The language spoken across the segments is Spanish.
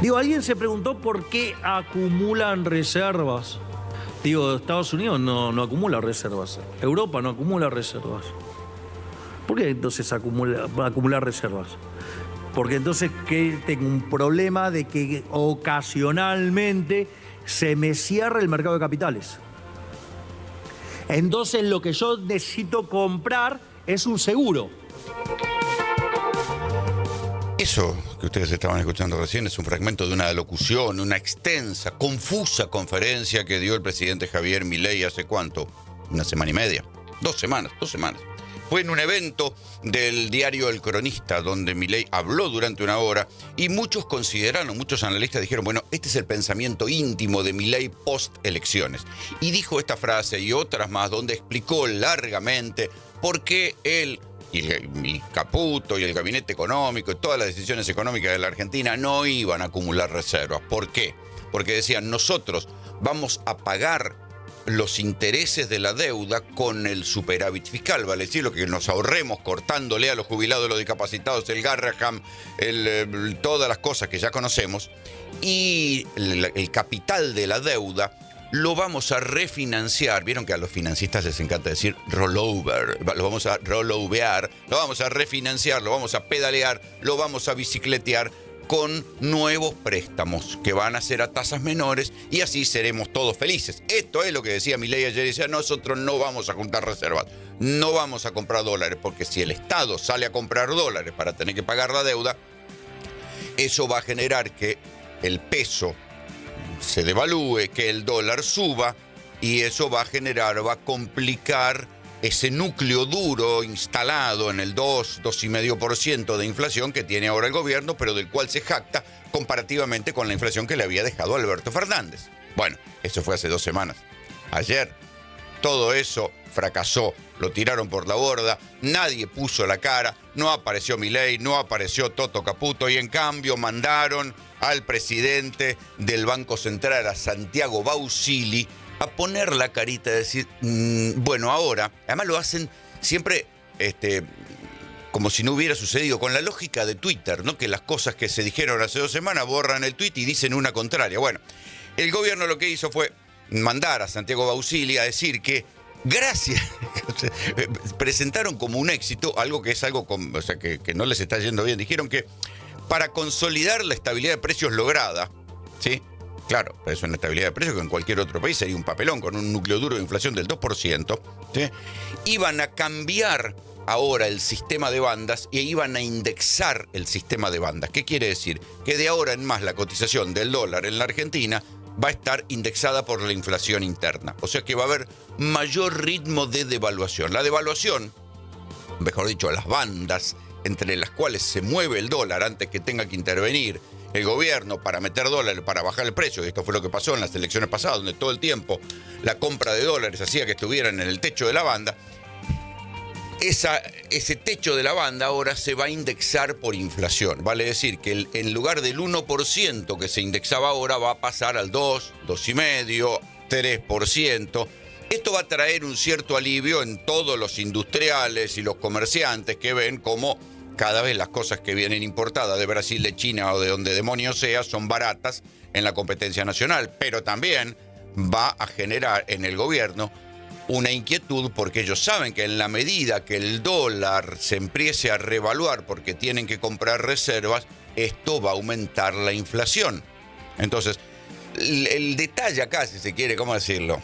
Digo, alguien se preguntó por qué acumulan reservas. Digo, Estados Unidos no acumula reservas. Europa no acumula reservas. ¿Por qué entonces acumular reservas? Porque entonces que tengo un problema de que ocasionalmente se me cierra el mercado de capitales. Entonces lo que yo necesito comprar es un seguro. Eso que ustedes estaban escuchando recién es un fragmento de una locución, una extensa, confusa conferencia que dio el presidente Javier Milei hace ¿cuánto? Una semana y media. 2 semanas. Fue en un evento del diario El Cronista, donde Milei habló durante 1 hora y muchos analistas dijeron, bueno, este es el pensamiento íntimo de Milei post-elecciones. Y dijo esta frase y otras más, donde explicó largamente por qué él y Caputo y el gabinete económico y todas las decisiones económicas de la Argentina no iban a acumular reservas. ¿Por qué? Porque decían, nosotros vamos a pagar los intereses de la deuda con el superávit fiscal, vale decir, lo que nos ahorremos cortándole a los jubilados, los discapacitados, el Garraham, todas las cosas que ya conocemos, y el capital de la deuda lo vamos a refinanciar. Vieron que a los financistas les encanta decir rollover. Lo vamos a rollovear, lo vamos a refinanciar, lo vamos a pedalear, lo vamos a bicicletear con nuevos préstamos que van a ser a tasas menores y así seremos todos felices. Esto es lo que decía Milei ayer. Decía, nosotros no vamos a juntar reservas, no vamos a comprar dólares, porque si el Estado sale a comprar dólares para tener que pagar la deuda, eso va a generar que el peso se devalúe, que el dólar suba, y eso va a complicar ese núcleo duro instalado en el 2,5% de inflación que tiene ahora el gobierno, pero del cual se jacta comparativamente con la inflación que le había dejado Alberto Fernández. Bueno, eso fue hace 2 semanas. Ayer todo eso fracasó, lo tiraron por la borda, nadie puso la cara, no apareció Milei, no apareció Toto Caputo, y en cambio mandaron al presidente del Banco Central, a Santiago Bausili, a poner la carita, de decir, bueno, ahora, además lo hacen siempre como si no hubiera sucedido, con la lógica de Twitter, ¿no? Que las cosas que se dijeron hace 2 semanas borran el tuit y dicen una contraria. Bueno, el gobierno lo que hizo fue mandar a Santiago Bausili a decir que gracias, presentaron como un éxito algo que es algo que no les está yendo bien. Dijeron que para consolidar la estabilidad de precios lograda, ¿sí? Claro, es una estabilidad de precios que en cualquier otro país sería un papelón con un núcleo duro de inflación del 2%, ¿sí? Iban a cambiar ahora el sistema de bandas e iban a indexar el sistema de bandas. ¿Qué quiere decir? Que de ahora en más la cotización del dólar en la Argentina va a estar indexada por la inflación interna. O sea que va a haber mayor ritmo de devaluación. La devaluación, mejor dicho, las bandas entre las cuales se mueve el dólar antes que tenga que intervenir el gobierno para meter dólares, para bajar el precio, y esto fue lo que pasó en las elecciones pasadas, donde todo el tiempo la compra de dólares hacía que estuvieran en el techo de la banda. Ese techo de la banda ahora se va a indexar por inflación. Vale decir que en lugar del 1% que se indexaba ahora, va a pasar al 2, 2,5%, 3%. Esto va a traer un cierto alivio en todos los industriales y los comerciantes que ven cómo cada vez las cosas que vienen importadas de Brasil, de China o de donde demonios sea son baratas en la competencia nacional. Pero también va a generar en el gobierno una inquietud, porque ellos saben que en la medida que el dólar se empiece a revaluar porque tienen que comprar reservas, esto va a aumentar la inflación. Entonces, el detalle acá, si se quiere, ¿cómo decirlo?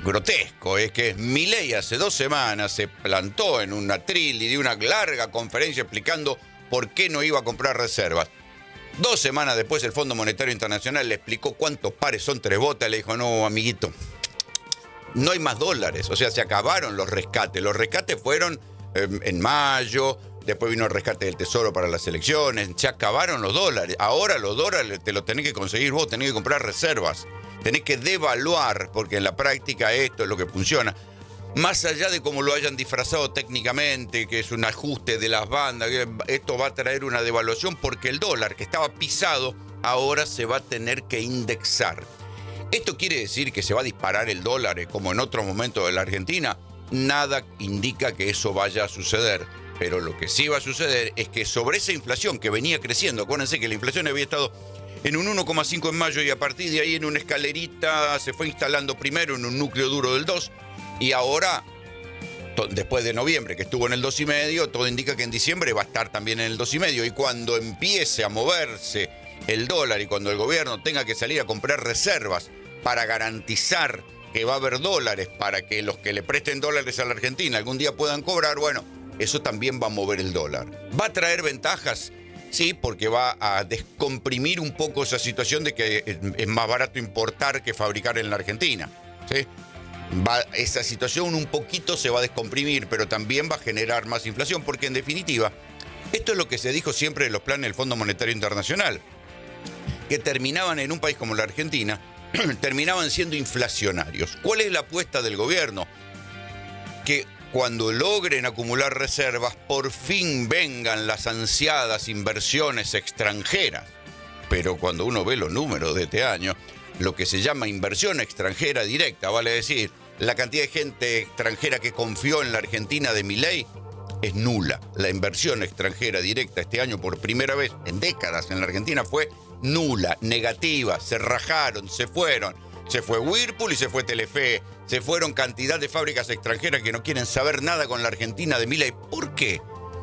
Grotesco, es que Milei hace 2 semanas se plantó en un atril y dio una larga conferencia explicando por qué no iba a comprar reservas. 2 semanas después el Fondo Monetario Internacional le explicó cuántos pares son 3 botas, le dijo, no, amiguito, no hay más dólares, o sea, se acabaron los rescates. Los rescates fueron en mayo, después vino el rescate del Tesoro para las elecciones, se acabaron los dólares. Ahora los dólares te los tenés que conseguir vos, tenés que comprar reservas, tenés que devaluar, porque en la práctica esto es lo que funciona. Más allá de cómo lo hayan disfrazado técnicamente, que es un ajuste de las bandas, esto va a traer una devaluación porque el dólar, que estaba pisado, ahora se va a tener que indexar. ¿Esto quiere decir que se va a disparar el dólar como en otros momentos de la Argentina? Nada indica que eso vaya a suceder. Pero lo que sí va a suceder es que sobre esa inflación que venía creciendo, acuérdense que la inflación había estado en un 1,5 en mayo y a partir de ahí en una escalerita se fue instalando primero en un núcleo duro del 2 y ahora, después de noviembre que estuvo en el 2,5, todo indica que en diciembre va a estar también en el 2,5 y cuando empiece a moverse el dólar y cuando el gobierno tenga que salir a comprar reservas para garantizar que va a haber dólares para que los que le presten dólares a la Argentina algún día puedan cobrar, bueno, eso también va a mover el dólar. ¿Va a traer ventajas? Sí, porque va a descomprimir un poco esa situación de que es más barato importar que fabricar en la Argentina, ¿sí? Esa situación un poquito se va a descomprimir, pero también va a generar más inflación, porque en definitiva, esto es lo que se dijo siempre en los planes del Fondo Monetario Internacional, que terminaban en un país como la Argentina, terminaban siendo inflacionarios. ¿Cuál es la apuesta del gobierno? Que cuando logren acumular reservas, por fin vengan las ansiadas inversiones extranjeras. Pero cuando uno ve los números de este año, lo que se llama inversión extranjera directa, vale decir, la cantidad de gente extranjera que confió en la Argentina de Milei es nula. La inversión extranjera directa este año por primera vez en décadas en la Argentina fue nula, negativa, se rajaron, se fueron. Se fue Whirlpool y se fue Telefe. Se fueron cantidad de fábricas extranjeras que no quieren saber nada con la Argentina de Milei. ¿Por qué?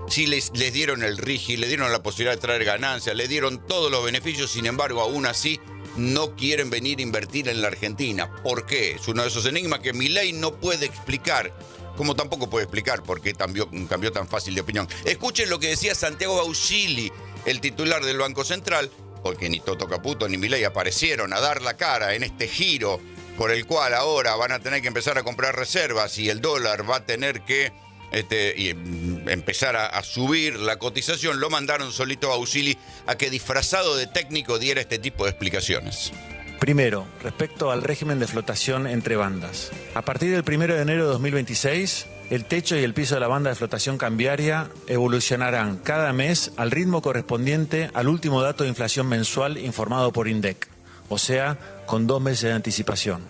Si les dieron el RIGI, le dieron la posibilidad de traer ganancias, le dieron todos los beneficios, sin embargo, aún así no quieren venir a invertir en la Argentina. ¿Por qué? Es uno de esos enigmas que Milei no puede explicar, como tampoco puede explicar por qué cambió tan fácil de opinión. Escuchen lo que decía Santiago Bausili, el titular del Banco Central, porque ni Toto Caputo ni Milei aparecieron a dar la cara en este giro por el cual ahora van a tener que empezar a comprar reservas y el dólar va a tener que empezar a subir la cotización. Lo mandaron solito a Bausili a que disfrazado de técnico diera este tipo de explicaciones. Primero, respecto al régimen de flotación entre bandas. A partir del 1 de enero de 2026, el techo y el piso de la banda de flotación cambiaria evolucionarán cada mes al ritmo correspondiente al último dato de inflación mensual informado por INDEC, o sea, con 2 meses de anticipación.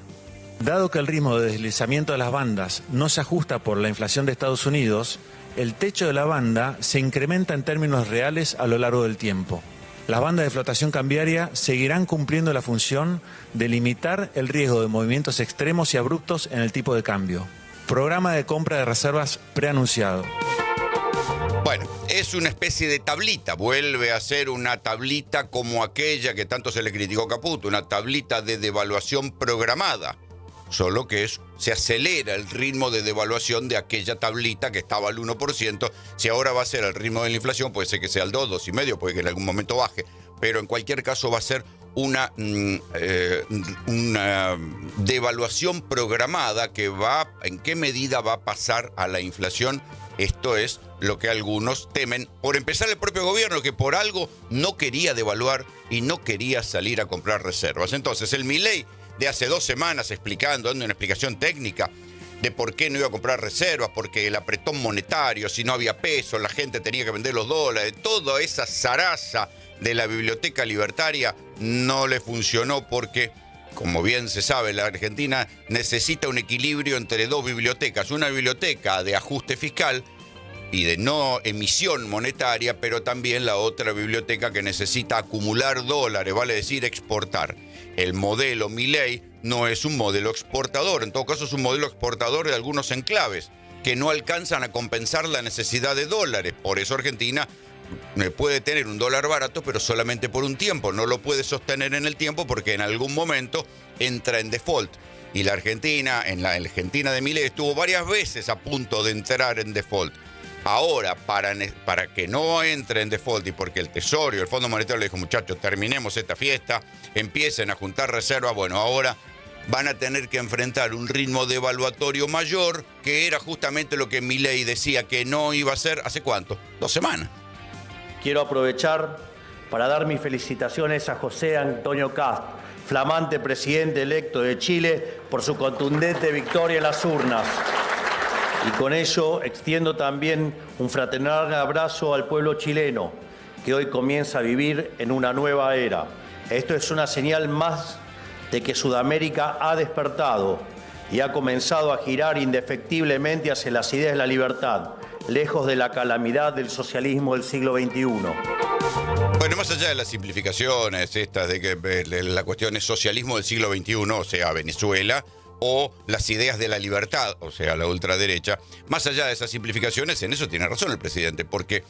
Dado que el ritmo de deslizamiento de las bandas no se ajusta por la inflación de Estados Unidos, el techo de la banda se incrementa en términos reales a lo largo del tiempo. Las bandas de flotación cambiaria seguirán cumpliendo la función de limitar el riesgo de movimientos extremos y abruptos en el tipo de cambio. Programa de compra de reservas preanunciado. Bueno, es una especie de tablita, vuelve a ser una tablita como aquella que tanto se le criticó a Caputo, una tablita de devaluación programada, solo que se acelera el ritmo de devaluación de aquella tablita que estaba al 1%, si ahora va a ser el ritmo de la inflación, puede ser que sea al 2, 2,5, puede que en algún momento baje, pero en cualquier caso va a ser una devaluación programada que en qué medida va a pasar a la inflación. Esto es lo que algunos temen, por empezar el propio gobierno, que por algo no quería devaluar y no quería salir a comprar reservas. Entonces, el Milei de hace 2 semanas dando una explicación técnica de por qué no iba a comprar reservas, porque el apretón monetario, si no había peso, la gente tenía que vender los dólares, toda esa zaraza de la biblioteca libertaria no le funcionó porque, como bien se sabe, la Argentina necesita un equilibrio entre 2 bibliotecas. Una biblioteca de ajuste fiscal y de no emisión monetaria, pero también la otra biblioteca que necesita acumular dólares, vale decir, exportar. El modelo Milei no es un modelo exportador, en todo caso es un modelo exportador de algunos enclaves que no alcanzan a compensar la necesidad de dólares. Por eso Argentina puede tener un dólar barato, pero solamente por un tiempo. No lo puede sostener en el tiempo porque en algún momento entra en default. Y la Argentina de Milei estuvo varias veces a punto de entrar en default. Ahora, para que no entre en default y porque el Tesoro y el Fondo Monetario le dijo, muchachos, terminemos esta fiesta, empiecen a juntar reservas, bueno, ahora van a tener que enfrentar un ritmo devaluatorio mayor, que era justamente lo que Milei decía que no iba a hacer, ¿hace cuánto? 2 semanas. Quiero aprovechar para dar mis felicitaciones a José Antonio Kast, flamante presidente electo de Chile, por su contundente victoria en las urnas. Y con ello extiendo también un fraternal abrazo al pueblo chileno, que hoy comienza a vivir en una nueva era. Esto es una señal más de que Sudamérica ha despertado y ha comenzado a girar indefectiblemente hacia las ideas de la libertad, lejos de la calamidad del socialismo del siglo XXI. Bueno, más allá de las simplificaciones estas de que la cuestión es socialismo del siglo XXI, o sea, Venezuela, o las ideas de la libertad, o sea, la ultraderecha, más allá de esas simplificaciones, en eso tiene razón el presidente, porque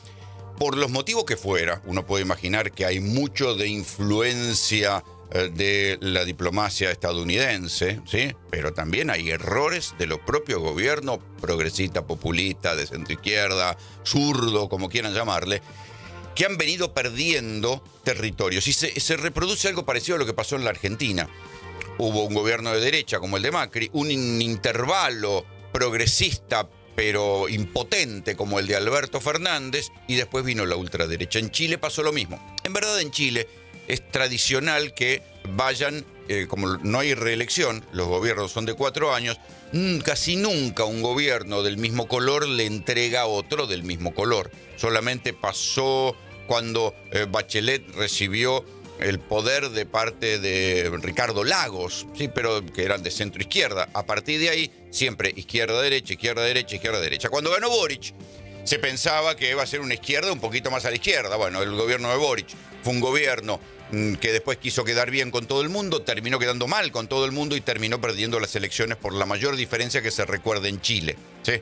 por los motivos que fuera, uno puede imaginar que hay mucho de influencia de la diplomacia estadounidense, ¿sí? Pero también hay errores de los propios gobiernos progresista, populista, de centroizquierda, zurdo, como quieran llamarle, que han venido perdiendo territorios. Y se reproduce algo parecido a lo que pasó en la Argentina. Hubo un gobierno de derecha como el de Macri, un intervalo progresista pero impotente como el de Alberto Fernández, y después vino la ultraderecha. En Chile pasó lo mismo. En verdad, en Chile es tradicional que vayan, como no hay reelección, los gobiernos son de 4 años, casi nunca un gobierno del mismo color le entrega a otro del mismo color. Solamente pasó cuando Bachelet recibió el poder de parte de Ricardo Lagos, sí, pero que eran de centro izquierda. A partir de ahí, siempre izquierda, derecha, izquierda, derecha, izquierda, derecha. Cuando ganó Boric, se pensaba que iba a ser una izquierda un poquito más a la izquierda. Bueno, el gobierno de Boric fue un gobierno que después quiso quedar bien con todo el mundo, terminó quedando mal con todo el mundo y terminó perdiendo las elecciones por la mayor diferencia que se recuerda en Chile, ¿sí?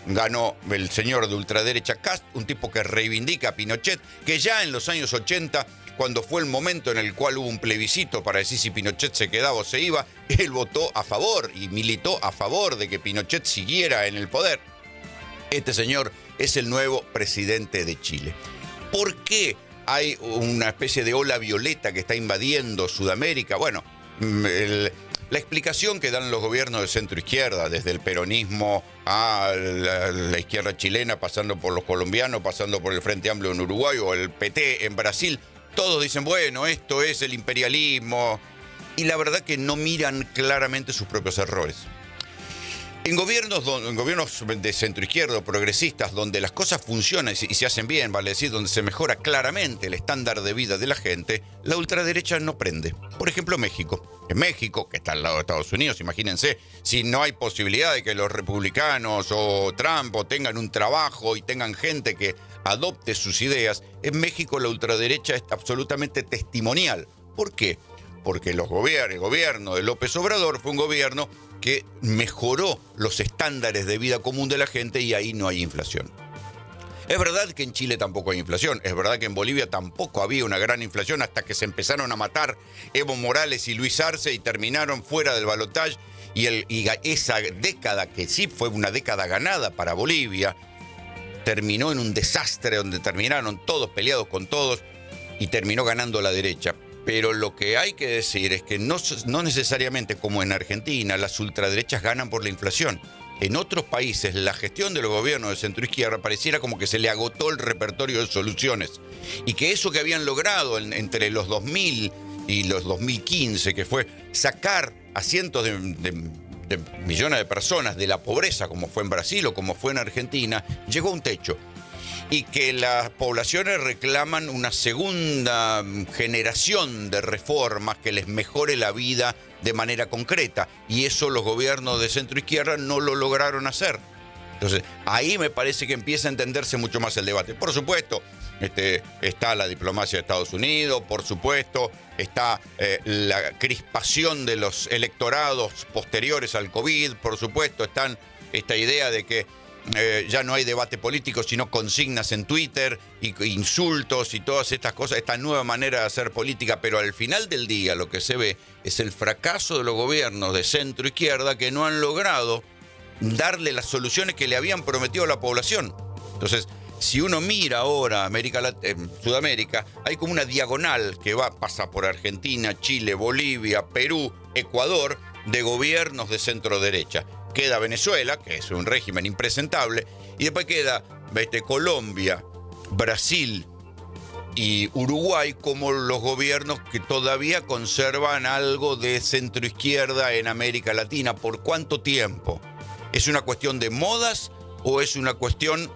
Ganó el señor de ultraderecha Kast, un tipo que reivindica a Pinochet, que ya en los años 80, cuando fue el momento en el cual hubo un plebiscito para decir si Pinochet se quedaba o se iba, él votó a favor y militó a favor de que Pinochet siguiera en el poder. Este señor es el nuevo presidente de Chile. ¿Por qué hay una especie de ola violeta que está invadiendo Sudamérica? Bueno, la explicación que dan los gobiernos de centro-izquierda, desde el peronismo a la izquierda chilena, pasando por los colombianos, pasando por el Frente Amplio en Uruguay o el PT en Brasil, todos dicen, bueno, esto es el imperialismo, y la verdad que no miran claramente sus propios errores. En gobiernos de centroizquierda o progresistas, donde las cosas funcionan y se hacen bien, vale decir, donde se mejora claramente el estándar de vida de la gente, la ultraderecha no prende. Por ejemplo, México. En México, que está al lado de Estados Unidos, imagínense, si no hay posibilidad de que los republicanos o Trump tengan un trabajo y tengan gente que adopte sus ideas, en México la ultraderecha es absolutamente testimonial. ¿Por qué? Porque el gobierno de López Obrador fue un gobierno que mejoró los estándares de vida común de la gente y ahí no hay inflación. Es verdad que en Chile tampoco hay inflación, es verdad que en Bolivia tampoco había una gran inflación hasta que se empezaron a matar Evo Morales y Luis Arce y terminaron fuera del balotaje y esa década, que sí fue una década ganada para Bolivia, terminó en un desastre donde terminaron todos peleados con todos y terminó ganando la derecha. Pero lo que hay que decir es que no necesariamente como en Argentina las ultraderechas ganan por la inflación. En otros países la gestión de los gobiernos de centroizquierda pareciera como que se le agotó el repertorio de soluciones y que eso que habían logrado entre los 2000 y los 2015, que fue sacar a cientos de millones de personas de la pobreza, como fue en Brasil o como fue en Argentina, llegó a un techo. Y que las poblaciones reclaman una segunda generación de reformas que les mejore la vida de manera concreta. Y eso los gobiernos de centroizquierda no lo lograron hacer. Entonces, ahí me parece que empieza a entenderse mucho más el debate. Por supuesto, está la diplomacia de Estados Unidos, por supuesto, está la crispación de los electorados posteriores al COVID, por supuesto, están esta idea de que ya no hay debate político, sino consignas en Twitter, y insultos y todas estas cosas, esta nueva manera de hacer política, pero al final del día lo que se ve es el fracaso de los gobiernos de centro izquierda que no han logrado darle las soluciones que le habían prometido a la población. Entonces, si uno mira ahora Sudamérica, hay como una diagonal que pasa por Argentina, Chile, Bolivia, Perú, Ecuador, de gobiernos de centro derecha. Queda Venezuela, que es un régimen impresentable, y después queda Colombia, Brasil y Uruguay como los gobiernos que todavía conservan algo de centroizquierda en América Latina. ¿Por cuánto tiempo? ¿Es una cuestión de modas o es una cuestión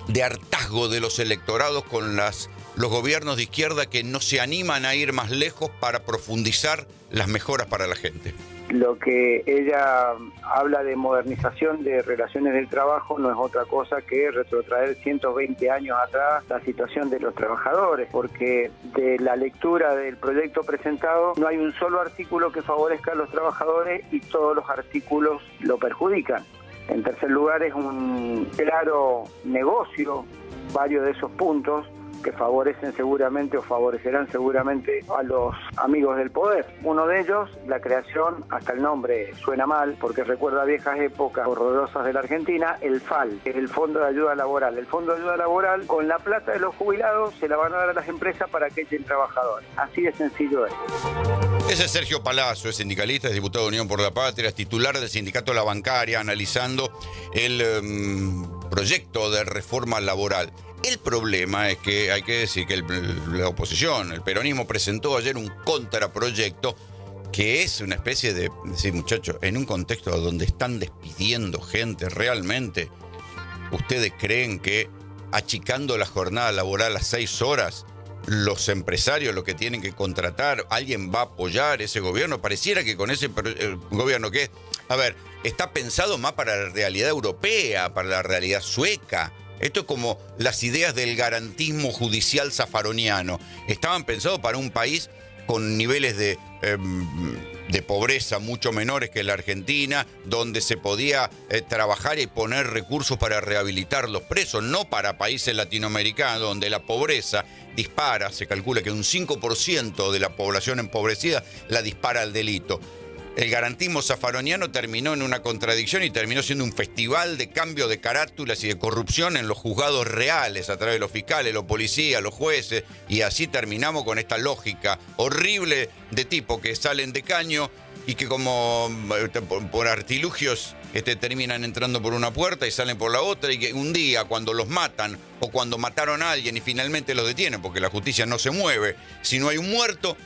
de hartazgo de los electorados con los gobiernos de izquierda que no se animan a ir más lejos para profundizar las mejoras para la gente? Lo que ella habla de modernización de relaciones del trabajo no es otra cosa que retrotraer 120 años atrás la situación de los trabajadores, porque de la lectura del proyecto presentado no hay un solo artículo que favorezca a los trabajadores y todos los artículos lo perjudican. En tercer lugar, es un claro negocio varios de esos puntos que favorecen seguramente o favorecerán seguramente a los amigos del poder. Uno de ellos, la creación, hasta el nombre suena mal, porque recuerda viejas épocas horrorosas de la Argentina, el FAL, que es el Fondo de Ayuda Laboral. El Fondo de Ayuda Laboral, con la plata de los jubilados, se la van a dar a las empresas para que echen trabajadores. Así de sencillo es. Ese es Sergio Palazzo, es sindicalista, es diputado de Unión por la Patria, es titular del sindicato La Bancaria, analizando el proyecto de reforma laboral. El problema es que hay que decir que la oposición, el peronismo, presentó ayer un contraproyecto que es una especie de decir, muchachos, en un contexto donde están despidiendo gente realmente, ¿ustedes creen que achicando la jornada laboral a 6 horas, los empresarios, lo que tienen que contratar, alguien va a apoyar ese gobierno? Pareciera que con ese gobierno que, a ver, está pensado más para la realidad europea, para la realidad sueca. Esto es como las ideas del garantismo judicial zafaroniano. Estaban pensados para un país con niveles de pobreza mucho menores que la Argentina, donde se podía trabajar y poner recursos para rehabilitar los presos, no para países latinoamericanos donde la pobreza dispara, se calcula que un 5% de la población empobrecida la dispara al delito. El garantismo zafaroniano terminó en una contradicción y terminó siendo un festival de cambio de carátulas y de corrupción en los juzgados reales a través de los fiscales, los policías, los jueces, y así terminamos con esta lógica horrible de tipos que salen de caño y que como por artilugios terminan entrando por una puerta y salen por la otra, y que un día cuando los matan o cuando mataron a alguien y finalmente los detienen, porque la justicia no se mueve si no hay un muerto,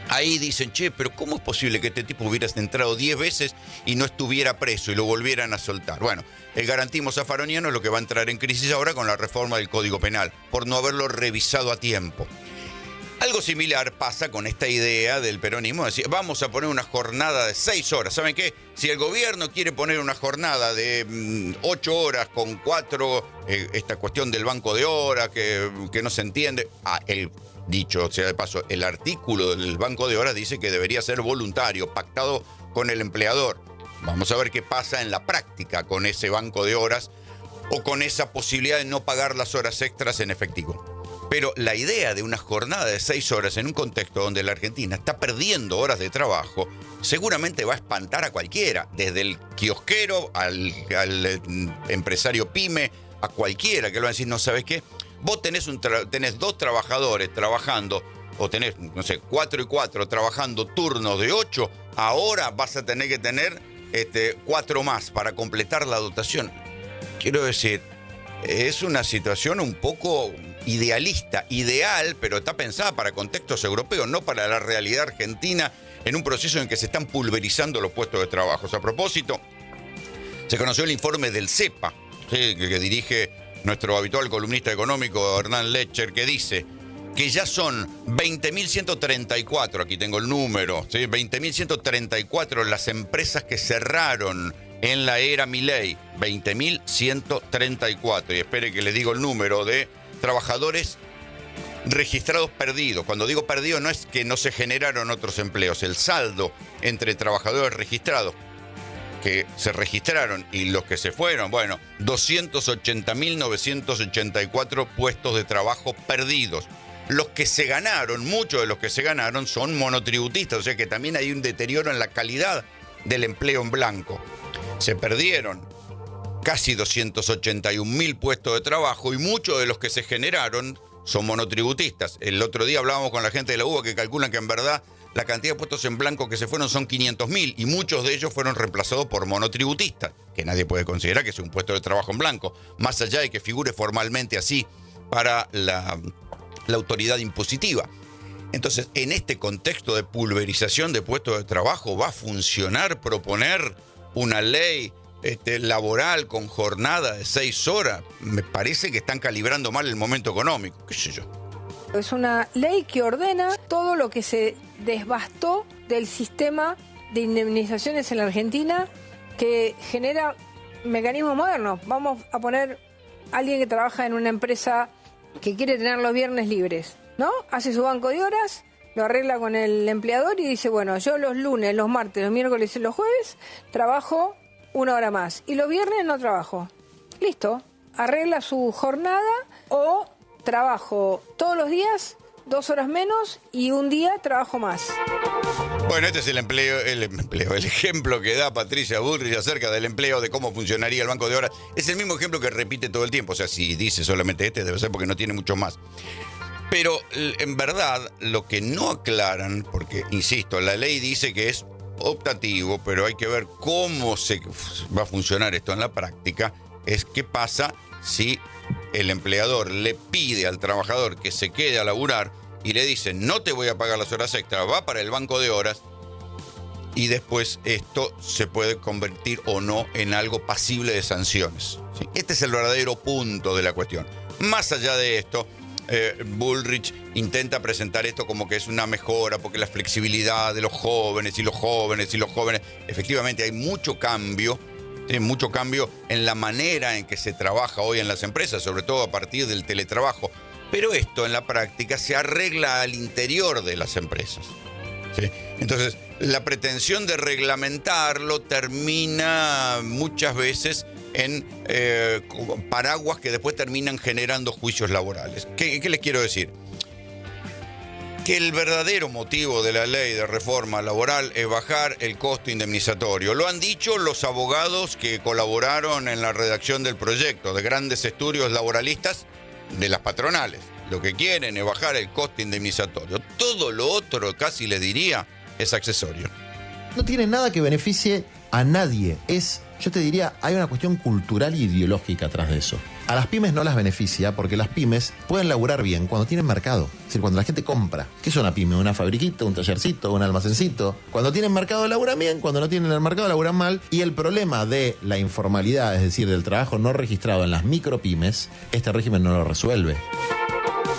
ahí dicen, che, pero ¿cómo es posible que este tipo hubiera entrado 10 veces y no estuviera preso y lo volvieran a soltar? Bueno, el garantismo zafaroniano es lo que va a entrar en crisis ahora con la reforma del Código Penal, por no haberlo revisado a tiempo. Algo similar pasa con esta idea del peronismo, de decir, vamos a poner una jornada de 6 horas. ¿Saben qué? Si el gobierno quiere poner una jornada de 8 horas con 4, esta cuestión del banco de horas que no se entiende, dicho sea de paso, el artículo del banco de horas dice que debería ser voluntario, pactado con el empleador. Vamos a ver qué pasa en la práctica con ese banco de horas o con esa posibilidad de no pagar las horas extras en efectivo. Pero la idea de una jornada de 6 horas en un contexto donde la Argentina está perdiendo horas de trabajo seguramente va a espantar a cualquiera, desde el kiosquero al empresario pyme, a cualquiera que lo va a decir, no sabes qué, vos tenés 2 trabajadores trabajando, o tenés, no sé, 4 y 4 trabajando turnos de 8, ahora vas a tener que tener 4 más para completar la dotación. Quiero decir, es una situación un poco idealista, ideal, pero está pensada para contextos europeos, no para la realidad argentina, en un proceso en que se están pulverizando los puestos de trabajo. A propósito, se conoció el informe del CEPA, ¿sí?, que dirige nuestro habitual columnista económico, Hernán Lecher, que dice que ya son 20.134, aquí tengo el número, ¿sí?, 20.134 las empresas que cerraron en la era Milei, 20.134, y espere que le digo el número de trabajadores registrados perdidos. Cuando digo perdidos no es que no se generaron otros empleos, el saldo entre trabajadores registrados que se registraron y los que se fueron, bueno, 280.984 puestos de trabajo perdidos. Los que se ganaron, muchos de los que se ganaron son monotributistas, o sea que también hay un deterioro en la calidad del empleo en blanco. Se perdieron casi 281.000 puestos de trabajo y muchos de los que se generaron son monotributistas. El otro día hablábamos con la gente de la UBA que calculan que en verdad la cantidad de puestos en blanco que se fueron son 500.000 y muchos de ellos fueron reemplazados por monotributistas, que nadie puede considerar que sea un puesto de trabajo en blanco, más allá de que figure formalmente así para la autoridad impositiva. Entonces, en este contexto de pulverización de puestos de trabajo, ¿va a funcionar proponer una ley laboral con jornada de 6 horas? Me parece que están calibrando mal el momento económico, qué sé yo. Es una ley que ordena todo lo que se desbastó del sistema de indemnizaciones en la Argentina que genera mecanismos modernos. Vamos a poner a alguien que trabaja en una empresa que quiere tener los viernes libres, ¿no? Hace su banco de horas, lo arregla con el empleador y dice, bueno, yo los lunes, los martes, los miércoles y los jueves trabajo 1 hora más y los viernes no trabajo. Listo, arregla su jornada o trabajo todos los días 2 horas menos y un día trabajo más. Bueno, este es el ejemplo que da Patricia Bullrich acerca del empleo, de cómo funcionaría el banco de horas. Es el mismo ejemplo que repite todo el tiempo. O sea, si dice solamente este, debe ser porque no tiene mucho más. Pero en verdad, lo que no aclaran, porque, insisto, la ley dice que es optativo, pero hay que ver cómo se va a funcionar esto en la práctica, es qué pasa si el empleador le pide al trabajador que se quede a laburar y le dice, no te voy a pagar las horas extras, va para el banco de horas, y después esto se puede convertir o no en algo pasible de sanciones. ¿Sí? Este es el verdadero punto de la cuestión. Más allá de esto, Bullrich intenta presentar esto como que es una mejora, porque la flexibilidad de los jóvenes, efectivamente hay mucho cambio. Sí, mucho cambio en la manera en que se trabaja hoy en las empresas, sobre todo a partir del teletrabajo. Pero esto en la práctica se arregla al interior de las empresas. ¿Sí? Entonces, la pretensión de reglamentarlo termina muchas veces en paraguas que después terminan generando juicios laborales. ¿Qué les quiero decir? Que el verdadero motivo de la ley de reforma laboral es bajar el costo indemnizatorio. Lo han dicho los abogados que colaboraron en la redacción del proyecto de grandes estudios laboralistas de las patronales. Lo que quieren es bajar el costo indemnizatorio. Todo lo otro, casi les diría, es accesorio. No tiene nada que beneficie a nadie. Yo te diría, hay una cuestión cultural e ideológica atrás de eso. A las pymes no las beneficia porque las pymes pueden laburar bien cuando tienen mercado. Es decir, cuando la gente compra. ¿Qué es una pyme? Una fabriquita, un tallercito, un almacencito. Cuando tienen mercado laburan bien, cuando no tienen el mercado laburan mal. Y el problema de la informalidad, es decir, del trabajo no registrado en las micropymes, este régimen no lo resuelve.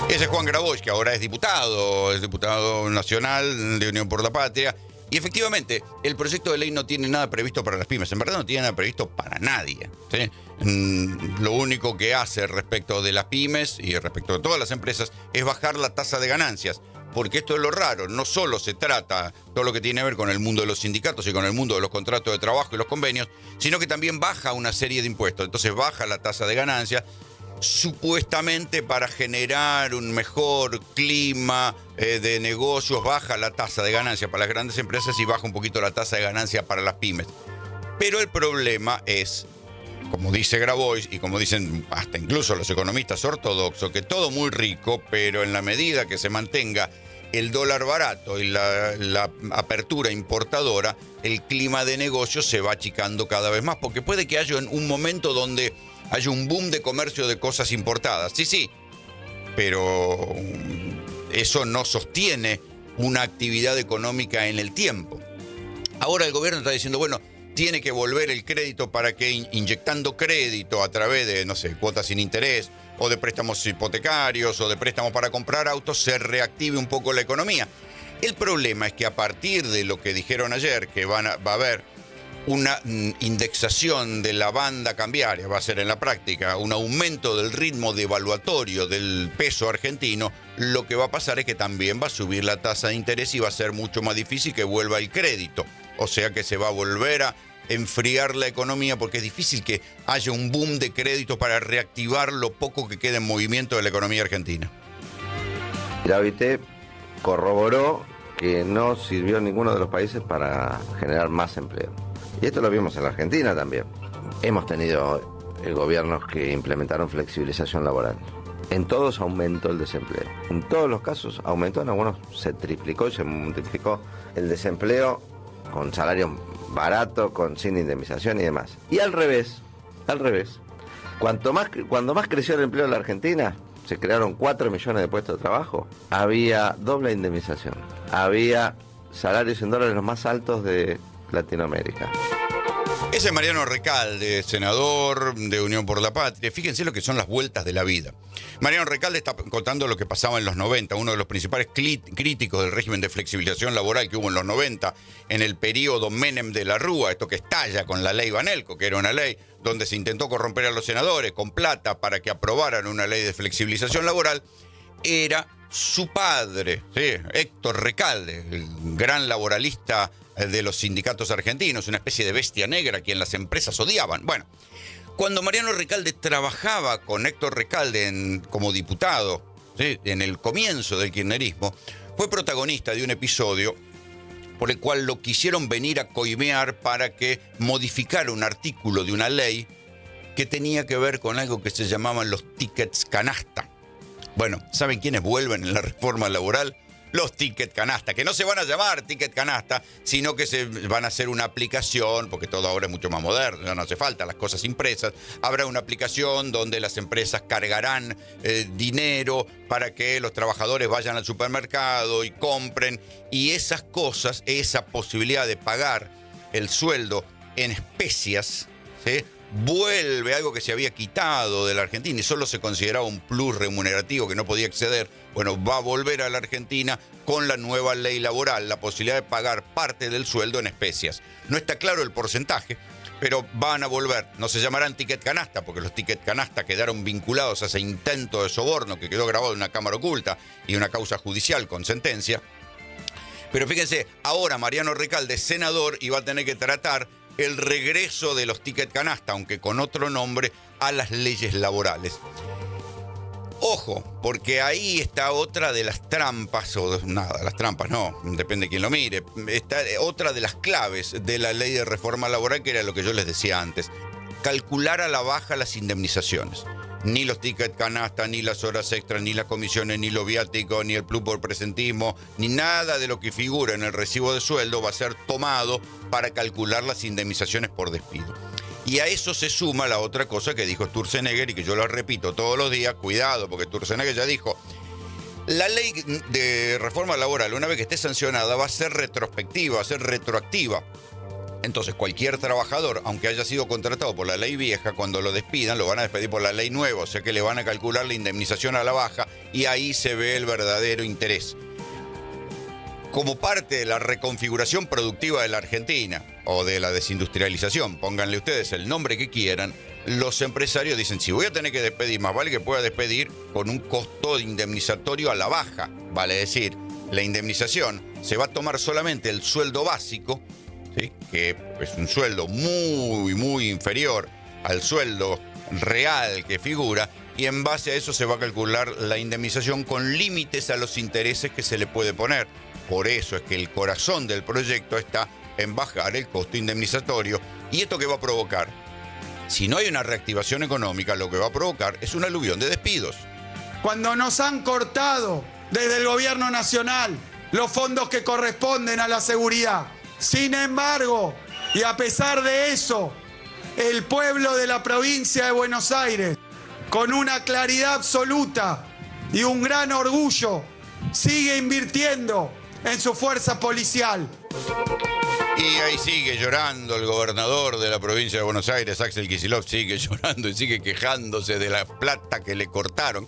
Ese es Juan Grabois, que ahora es diputado nacional de Unión por la Patria. Y efectivamente, el proyecto de ley no tiene nada previsto para las pymes. En verdad no tiene nada previsto para nadie. ¿Sí? Lo único que hace respecto de las pymes y respecto de todas las empresas es bajar la tasa de ganancias. Porque esto es lo raro. No solo se trata todo lo que tiene que ver con el mundo de los sindicatos y con el mundo de los contratos de trabajo y los convenios, sino que también baja una serie de impuestos. Entonces baja la tasa de ganancias, supuestamente para generar un mejor clima de negocios, baja la tasa de ganancia para las grandes empresas y baja un poquito la tasa de ganancia para las pymes. Pero el problema es, como dice Grabois y como dicen hasta incluso los economistas ortodoxos, que todo muy rico, pero en la medida que se mantenga el dólar barato y la apertura importadora, el clima de negocios se va achicando cada vez más, porque puede que haya un momento donde haya un boom de comercio de cosas importadas. Sí, pero eso no sostiene una actividad económica en el tiempo. Ahora el gobierno está diciendo, bueno, tiene que volver el crédito para que inyectando crédito a través de, cuotas sin interés o de préstamos hipotecarios o de préstamos para comprar autos se reactive un poco la economía. El problema es que a partir de lo que dijeron ayer, que va a haber una indexación de la banda cambiaria, va a ser en la práctica un aumento del ritmo devaluatorio del peso argentino, lo que va a pasar es que también va a subir la tasa de interés y va a ser mucho más difícil que vuelva el crédito. O sea que se va a volver a enfriar la economía porque es difícil que haya un boom de crédito para reactivar lo poco que queda en movimiento de la economía argentina. La OIT corroboró que no sirvió ninguno de los países para generar más empleo. Y esto lo vimos en la Argentina también. Hemos tenido gobiernos que implementaron flexibilización laboral. En todos aumentó el desempleo. En todos los casos aumentó, en algunos se triplicó y se multiplicó el desempleo con salarios baratos, sin indemnización y demás. Y al revés, cuando más creció el empleo en la Argentina, se crearon 4 millones de puestos de trabajo, había doble indemnización, había salarios en dólares los más altos de Latinoamérica. Ese es Mariano Recalde, senador de Unión por la Patria. Fíjense lo que son las vueltas de la vida. Mariano Recalde está contando lo que pasaba en los 90, uno de los principales críticos del régimen de flexibilización laboral que hubo en los 90, en el periodo Menem de la Rúa, esto que estalla con la ley Banelco, que era una ley donde se intentó corromper a los senadores con plata para que aprobaran una ley de flexibilización laboral, era su padre, ¿sí? Héctor Recalde, el gran laboralista de los sindicatos argentinos, una especie de bestia negra a quien las empresas odiaban. Bueno, cuando Mariano Recalde trabajaba con Héctor Recalde como diputado, ¿sí?, en el comienzo del kirchnerismo, fue protagonista de un episodio por el cual lo quisieron venir a coimear para que modificara un artículo de una ley que tenía que ver con algo que se llamaban los tickets canasta. Bueno, ¿saben quiénes vuelven en la reforma laboral? Los ticket canasta, que no se van a llamar ticket canasta, sino que se van a hacer una aplicación, porque todo ahora es mucho más moderno, ya no hace falta las cosas impresas. Habrá una aplicación donde las empresas cargarán dinero para que los trabajadores vayan al supermercado y compren. Y esas cosas, esa posibilidad de pagar el sueldo en especias, ¿sí?, vuelve algo que se había quitado de la Argentina y solo se consideraba un plus remunerativo que no podía acceder. Bueno, va a volver a la Argentina con la nueva ley laboral, la posibilidad de pagar parte del sueldo en especias. No está claro el porcentaje, pero van a volver. No se llamarán ticket canasta, porque los ticket canasta quedaron vinculados a ese intento de soborno que quedó grabado en una cámara oculta y una causa judicial con sentencia. Pero fíjense, ahora Mariano Recalde es senador y va a tener que tratar el regreso de los ticket canasta, aunque con otro nombre, a las leyes laborales. Ojo, porque ahí está otra de las trampas, o nada, las trampas no, depende de quién lo mire, está otra de las claves de la ley de reforma laboral, que era lo que yo les decía antes, calcular a la baja las indemnizaciones. Ni los tickets canasta, ni las horas extras, ni las comisiones, ni los viáticos, ni el plus por presentismo, ni nada de lo que figura en el recibo de sueldo va a ser tomado para calcular las indemnizaciones por despido. Y a eso se suma la otra cosa que dijo Sturzenegger y que yo lo repito todos los días, cuidado, porque Sturzenegger ya dijo, la ley de reforma laboral, una vez que esté sancionada, va a ser retrospectiva, va a ser retroactiva. Entonces, cualquier trabajador, aunque haya sido contratado por la ley vieja, cuando lo despidan, lo van a despedir por la ley nueva, o sea que le van a calcular la indemnización a la baja y ahí se ve el verdadero interés. Como parte de la reconfiguración productiva de la Argentina, o de la desindustrialización, pónganle ustedes el nombre que quieran, los empresarios dicen, si voy a tener que despedir, más vale que pueda despedir con un costo indemnizatorio a la baja. Vale decir, la indemnización se va a tomar solamente el sueldo básico, ¿sí?, que es un sueldo muy, muy inferior al sueldo real que figura, y en base a eso se va a calcular la indemnización con límites a los intereses que se le puede poner. Por eso es que el corazón del proyecto está en bajar el costo indemnizatorio. ¿Y esto qué va a provocar? Si no hay una reactivación económica, lo que va a provocar es un aluvión de despidos. Cuando nos han cortado desde el gobierno nacional los fondos que corresponden a la seguridad. Sin embargo, y a pesar de eso, el pueblo de la provincia de Buenos Aires, con una claridad absoluta y un gran orgullo, sigue invirtiendo en su fuerza policial. Y ahí sigue llorando el gobernador de la provincia de Buenos Aires, Axel Kicillof, sigue llorando y sigue quejándose de la plata que le cortaron.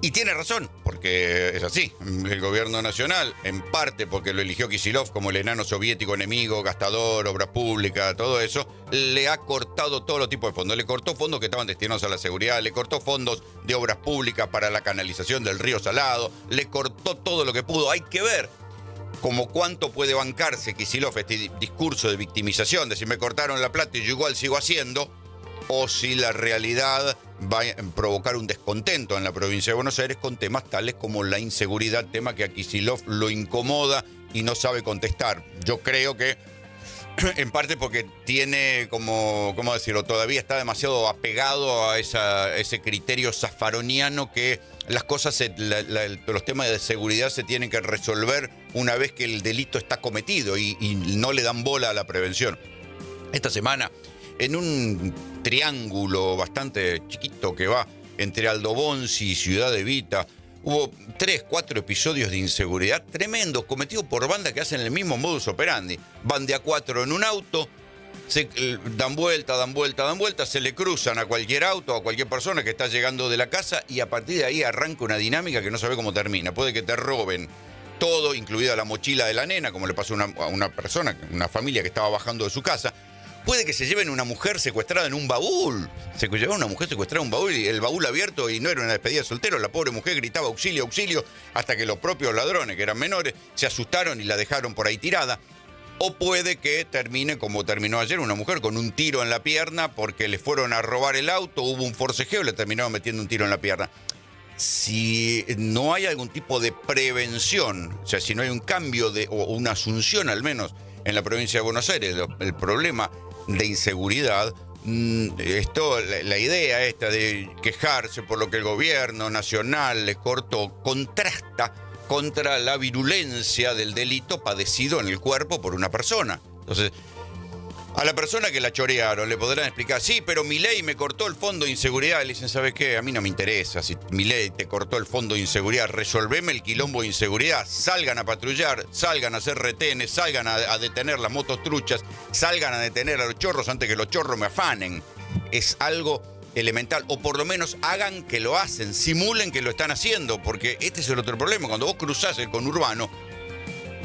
Y tiene razón, porque es así. El gobierno nacional, en parte porque lo eligió Kicillof como el enano soviético enemigo, gastador, obras públicas, todo eso, le ha cortado todo tipo de fondos. Le cortó fondos que estaban destinados a la seguridad, le cortó fondos de obras públicas para la canalización del río Salado, le cortó todo lo que pudo. Hay que ver como cuánto puede bancarse Kicillof este discurso de victimización, de si me cortaron la plata y yo igual sigo haciendo, o si la realidad va a provocar un descontento en la provincia de Buenos Aires con temas tales como la inseguridad, tema que a Kicillof lo incomoda y no sabe contestar. Yo creo que, en parte porque tiene, ¿cómo decirlo?, todavía está demasiado apegado a ese criterio zaffaroniano que las cosas, los temas de seguridad se tienen que resolver una vez que el delito está cometido y no le dan bola a la prevención. Esta semana, en un triángulo bastante chiquito que va entre Aldo Bonzi y Ciudad Evita, hubo 3, 4 episodios de inseguridad tremendos cometidos por bandas que hacen el mismo modus operandi. Van de a 4 en un auto, dan vuelta, se le cruzan a cualquier auto, a cualquier persona que está llegando de la casa y a partir de ahí arranca una dinámica que no sabe cómo termina. Puede que te roben todo, incluida la mochila de la nena, como le pasó a una persona, una familia que estaba bajando de su casa. Puede que se lleven una mujer secuestrada en un baúl. Se llevaron una mujer secuestrada en un baúl y el baúl abierto y no era una despedida de soltero. La pobre mujer gritaba auxilio, auxilio, hasta que los propios ladrones, que eran menores, se asustaron y la dejaron por ahí tirada. O puede que termine como terminó ayer, una mujer con un tiro en la pierna porque le fueron a robar el auto, hubo un forcejeo y le terminaron metiendo un tiro en la pierna. Si no hay algún tipo de prevención, o sea, si no hay un cambio o una asunción al menos en la provincia de Buenos Aires, el problema de inseguridad, la idea esta de quejarse por lo que el gobierno nacional le cortó, contrasta contra la virulencia del delito padecido en el cuerpo por una persona. Entonces, a la persona que la chorearon le podrán explicar, sí, pero Milei me cortó el fondo de inseguridad. Le dicen, ¿sabes qué? A mí no me interesa si Milei te cortó el fondo de inseguridad. Resolveme el quilombo de inseguridad. Salgan a patrullar, salgan a hacer retenes, salgan a detener las motos truchas, salgan a detener a los chorros antes que los chorros me afanen. Es algo elemental, o por lo menos hagan que lo hacen, simulen que lo están haciendo, porque este es el otro problema. Cuando vos cruzás el conurbano,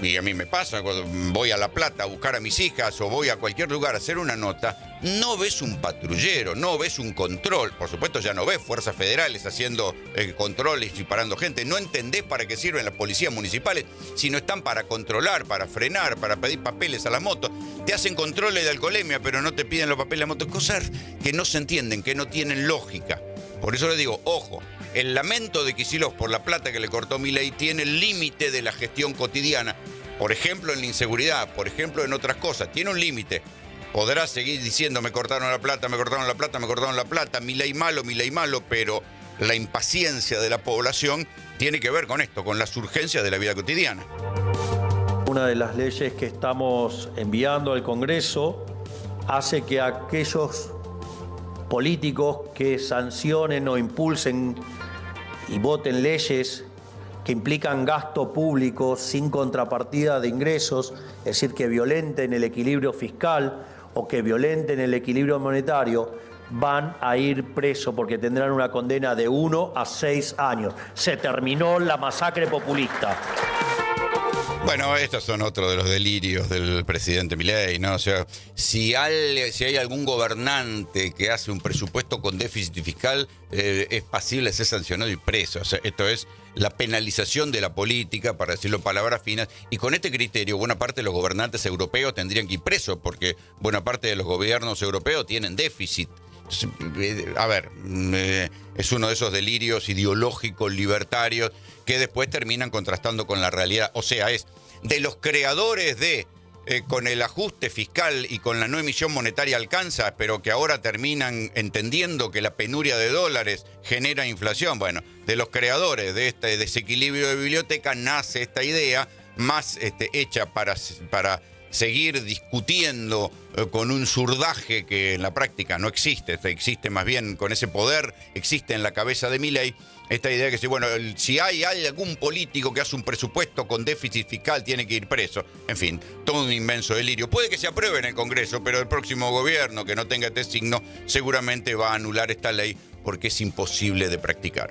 y a mí me pasa cuando voy a La Plata a buscar a mis hijas o voy a cualquier lugar a hacer una nota, no ves un patrullero, no ves un control. Por supuesto ya no ves fuerzas federales haciendo controles y parando gente. No entendés para qué sirven las policías municipales si no están para controlar, para frenar, para pedir papeles a las motos. Te hacen controles de alcoholemia pero no te piden los papeles a las motos. Cosas que no se entienden, que no tienen lógica. Por eso les digo, ojo, el lamento de Kicillof por la plata que le cortó Milei tiene el límite de la gestión cotidiana. Por ejemplo, en la inseguridad, por ejemplo, en otras cosas. Tiene un límite. Podrá seguir diciendo, me cortaron la plata, me cortaron la plata, me cortaron la plata, Milei malo, pero la impaciencia de la población tiene que ver con esto, con las urgencias de la vida cotidiana. Una de las leyes que estamos enviando al Congreso hace que aquellos políticos que sancionen o impulsen y voten leyes que implican gasto público sin contrapartida de ingresos, es decir, que violenten el equilibrio fiscal o que violenten el equilibrio monetario, van a ir presos porque tendrán una condena de 1 a 6 años. Se terminó la masacre populista. Bueno, estos son otros de los delirios del presidente Milei, ¿no? O sea, si hay algún gobernante que hace un presupuesto con déficit fiscal, es pasible de ser sancionado y preso. O sea, esto es la penalización de la política, para decirlo en palabras finas, y con este criterio buena parte de los gobernantes europeos tendrían que ir presos, porque buena parte de los gobiernos europeos tienen déficit. A ver, es uno de esos delirios ideológicos, libertarios, que después terminan contrastando con la realidad. O sea, es de los creadores de con el ajuste fiscal y con la no emisión monetaria alcanza, pero que ahora terminan entendiendo que la penuria de dólares genera inflación. Bueno, de los creadores de este desequilibrio de biblioteca nace esta idea más hecha para seguir discutiendo con un zurdaje que en la práctica no existe, existe más bien con ese poder, existe en la cabeza de Milei, esta idea que si hay algún político que hace un presupuesto con déficit fiscal tiene que ir preso. En fin, todo un inmenso delirio. Puede que se apruebe en el Congreso, pero el próximo gobierno que no tenga este signo seguramente va a anular esta ley porque es imposible de practicar.